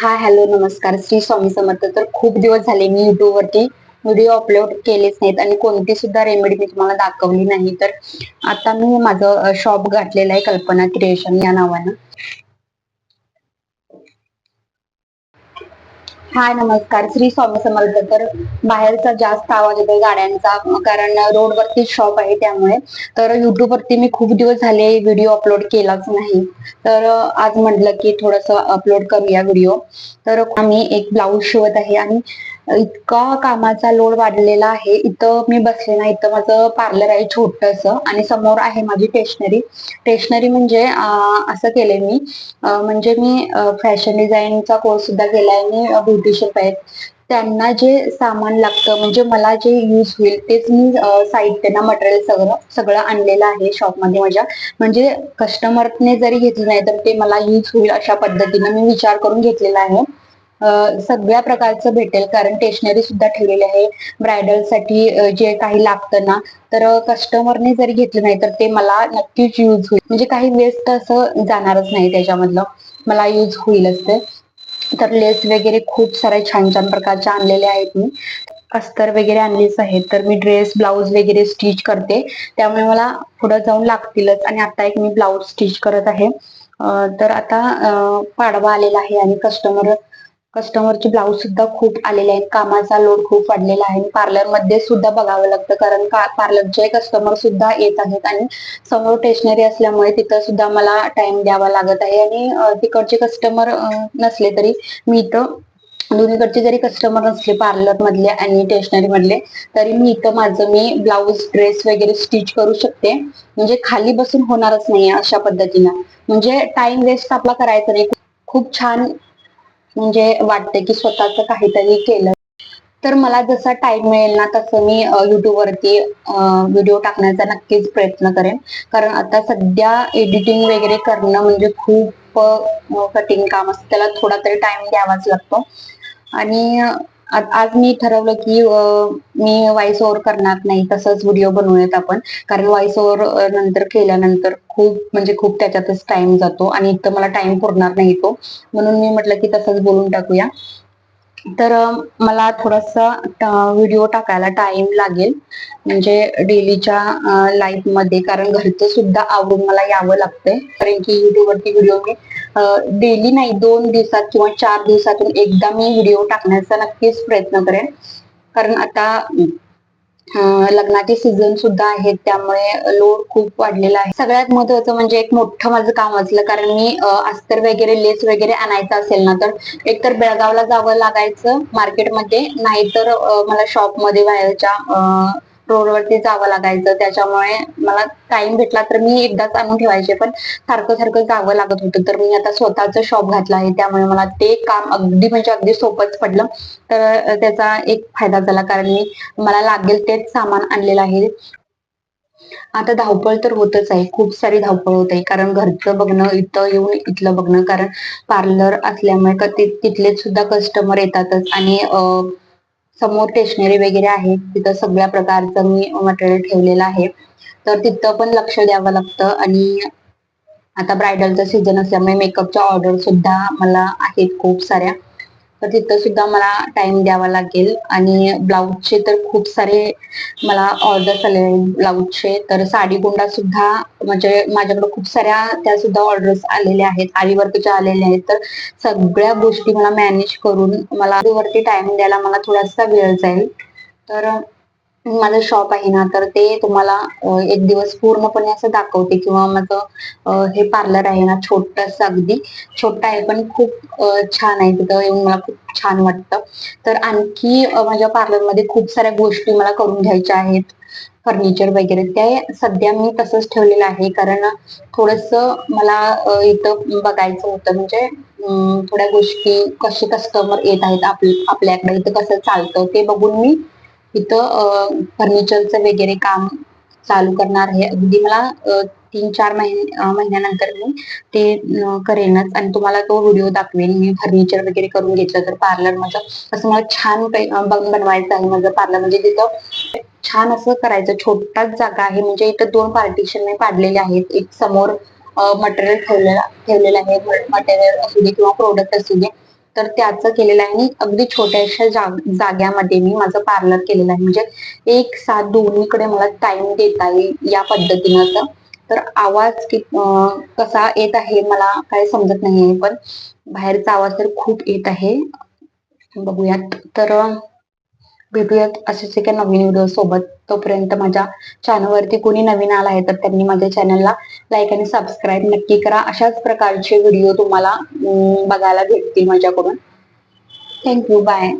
Hi hello नमस्कार श्री स्वामी समर्थ. तर खूप दिवस झाले मी युट्यूब वरती व्हिडिओ अपलोड केलेच नाहीत आणि कोणती सुद्धा रेमेडी मी तुम्हाला दाखवली नाही. तर आता मी माझं शॉप घातलेलं आहे कल्पना क्रिएशन या नावानं. हाय नमस्कार श्री स्वामी समर्थ. तर बाहेरचा जास्त आवाज येतोय गाड्यांचा, कारण रोडवरती शॉप आहे त्यामुळे. तर युट्यूब वरती मी खूप दिवस झाले व्हिडिओ अपलोड केलाच नाही. तर आज म्हटलं की थोडस अपलोड करूया व्हिडिओ. तर आम्ही एक ब्लाऊज शिवत आहे आणि इतका कामाचा लोड वाढलेला आहे. इथं मी बसले ना, इथं माझं पार्लर आहे छोटस आणि समोर आहे माझी स्टेशनरी. स्टेशनरी म्हणजे असं केलंय मी, म्हणजे मी फॅशन डिझाईनचा कोर्स सुद्धा केलाय. मी ब्युटिशियन आहेत, त्यांना जे सामान लागतं म्हणजे मला जे यूज होईल तेच मी साहित्य ना, मटेरियल सगळं सगळं आणलेलं आहे शॉपमध्ये माझ्या. म्हणजे कस्टमरने जरी घेतलं नाही तर ते मला यूज होईल अशा पद्धतीने मी विचार करून घेतलेला आहे. सगळ्या प्रकारचं भेटेल, कारण स्टेशनरी सुद्धा ठेवलेली आहे. ब्रायडल साठी जे काही लागतं ना, तर कस्टमरने जरी घेतलं नाही तर ते मला नक्कीच यूज होईल. म्हणजे काही वेस्ट असं जाणारच नाही त्याच्यामधलं, मला यूज होईलच ते. तर लेस वगैरे खूप सारे छान छान प्रकारचे आणलेले आहेत मी. अस्तर वगैरे आणलीच आहे. तर मी ड्रेस ब्लाऊज वगैरे स्टिच करते, त्यामुळे मला पुढे जाऊन लागतीलच. आणि आता एक मी ब्लाऊज स्टिच करत आहे. तर आता पाडवा आलेला आहे आणि कस्टमरचे ब्लाऊज सुद्धा खूप आलेले आहेत. कामाचा लोड खूप वाढलेला आहे. पार्लर मध्ये सुद्धा बघावं लागतं, कारण पार्लरचे कस्टमर सुद्धा येत आहेत आणि समोर स्टेशनरी असल्यामुळे तिथं सुद्धा मला टाइम द्यावा लागत आहे. आणि तिकडचे कस्टमर नसले तरी मी इथं, दोन्हीकडचे जरी कस्टमर नसले पार्लर मधले आणि स्टेशनरी मधले, तरी मी इथं माझं मी ब्लाऊज ड्रेस वगैरे स्टिच करू शकते. म्हणजे खाली बसून होणारच नाही अशा पद्धतीनं. म्हणजे टाइम वेस्ट आपला करायचा नाही. खूप छान म्हणजे वाटते की स्वतःच काहीतरी केलं. तर मला जसा टाइम मिळेल ना तसं मी युट्यूब वरती व्हिडिओ टाकण्याचा नक्कीच प्रयत्न करेन. कारण आता सध्या एडिटिंग वगैरे करणं म्हणजे खूप कठीण काम असतं, त्याला थोडा तरी टाइम द्यावाच लागतो. आणि आज मी ठरवलं की मी व्हॉइस ओव्हर करणार नाही, तसंच व्हिडिओ बनवूयात आपण. कारण व्हॉइस ओव्हर नंतर केल्यानंतर खूप म्हणजे खूप त्याच्यातच टाइम जातो आणि इथं मला टाइम पुरणार नाही तो. म्हणून मी म्हटलं की तसंच बोलून टाकूया. तर मला थोडासा व्हिडिओ टाकायला टाइम लागेल, म्हणजे डेलीच्या लाईफ मध्ये, कारण घरचं सुद्धा आवरून मला यावं लागतंय. कारण की युट्यूब वरती व्हिडिओ मी डेली नाही, 2 दिवसात किंवा 4 दिवसातून एकदा मी व्हिडिओ टाकण्याचा नक्कीच प्रयत्न करेन. कारण आता लग्नाचे सीझन सुद्धा आहेत, त्यामुळे लोड खूप वाढलेला आहे. सगळ्यात महत्वाचं म्हणजे एक मोठं माझं काम असलं, कारण मी अस्तर वगैरे लेस वगैरे आणायचं असेल ना, तर एकतर बेळगावला जावं लागायचं मार्केटमध्ये, नाहीतर मला शॉपमध्ये बाहेरच्या रोडवरती जावं लागायचं. त्याच्यामुळे मला टाइम भेटला तर मी एकदाच आणून ठेवायचे, पण सारखं सारखं जावं लागत होतं. तर मी आता स्वतःच शॉप घातलं आहे, त्यामुळे मला ते काम अगदी म्हणजे अगदी सोपंच पडलं. तर त्याचा एक फायदा झाला, कारण मी मला लागेल तेच सामान आणलेलं आहे. आता धावपळ तर होतच आहे, खूप सारी धावपळ होत आहे. कारण घरचं बघणं, इथं येऊन इथलं बघणं, कारण पार्लर असल्यामुळे तिथले सुद्धा कस्टमर येतातच. आणि समोर स्टेशनरी वगैरे आहे, तिथं सगळ्या प्रकारचं मी मटेरियल ठेवलेलं आहे. तर तिथं पण लक्ष द्यावं लागतं. आणि आता ब्रायडलचा सीझन असल्यामुळे मेकअपच्या ऑर्डर सुद्धा मला आहेत खूप साऱ्या. तर तिथं सुद्धा मला टाइम द्यावा लागेल. आणि ब्लाऊजचे तर खूप सारे मला ऑर्डर्स आले आहेत ब्लाऊजचे. तर साडी गोंडा सुद्धा म्हणजे माझ्याकडे खूप साऱ्या त्या सुद्धा ऑर्डर्स आलेल्या आहेत, आरीवर्कच्या आलेल्या आहेत. तर सगळ्या गोष्टी मला मॅनेज करून मला वरती टाइम द्यायला मला थोडासा वेळ जाईल. तर माझं शॉप आहे ना, तर ते तुम्हाला एक दिवस पूर्णपणे असं दाखवते. किंवा माझं हे पार्लर आहे ना, छोटस अगदी छोटं आहे, पण खूप छान आहे. तिथं येऊन मला खूप छान वाटतं. तर आणखी माझ्या पार्लरमध्ये खूप साऱ्या गोष्टी मला करून घ्यायच्या आहेत. फर्निचर वगैरे ते सध्या मी तसंच ठेवलेलं आहे, कारण थोडस मला इथं बघायचं होतं. म्हणजे थोड्या गोष्टी, कसे कस्टमर येत आहेत आपल्याकडे, इथं कसं चालतं ते बघून मी इथं फर्निचरचं वगैरे काम चालू करणार आहे. अगदी मला 3-4 महिन्यानंतर मी ते करेनच आणि तुम्हाला तो व्हिडिओ दाखवेन. मी फर्निचर वगैरे करून घेतलं तर पार्लर माझं असं मला छान बनवायचं आहे. माझं पार्लर म्हणजे तिथं छान असं करायचं. छोटाच जागा आहे, म्हणजे इथं 2 पार्टिशन मी पाडलेले आहेत. एक समोर मटेरियल ठेवलेलं आहे, मटेरियल असू दे किंवा प्रोडक्ट असू दे. तर त्याचं केलेलं आहे आणि अगदी छोट्याशा जाग्यामध्ये मी माझं पार्लर केलेलं आहे. म्हणजे एक साथ दोन्हीकडे मला टाइम देता येईल या पद्धतीनं. तर आवाज कसा येत आहे मला काय समजत नाहीये, पण बाहेरचा आवाज तर खूप येत आहे. बघूयात. तर भेटूयात असेच एका नवीन व्हिडिओ सोबत. तोपर्यंत माझ्या चॅनलवरती कोणी नवीन आला आहे तर त्यांनी माझ्या चॅनलला लाईक आणि सबस्क्राईब नक्की करा. अशाच प्रकारचे व्हिडिओ तुम्हाला बघायला भेटतील माझ्याकडून. थँक्यू. बाय.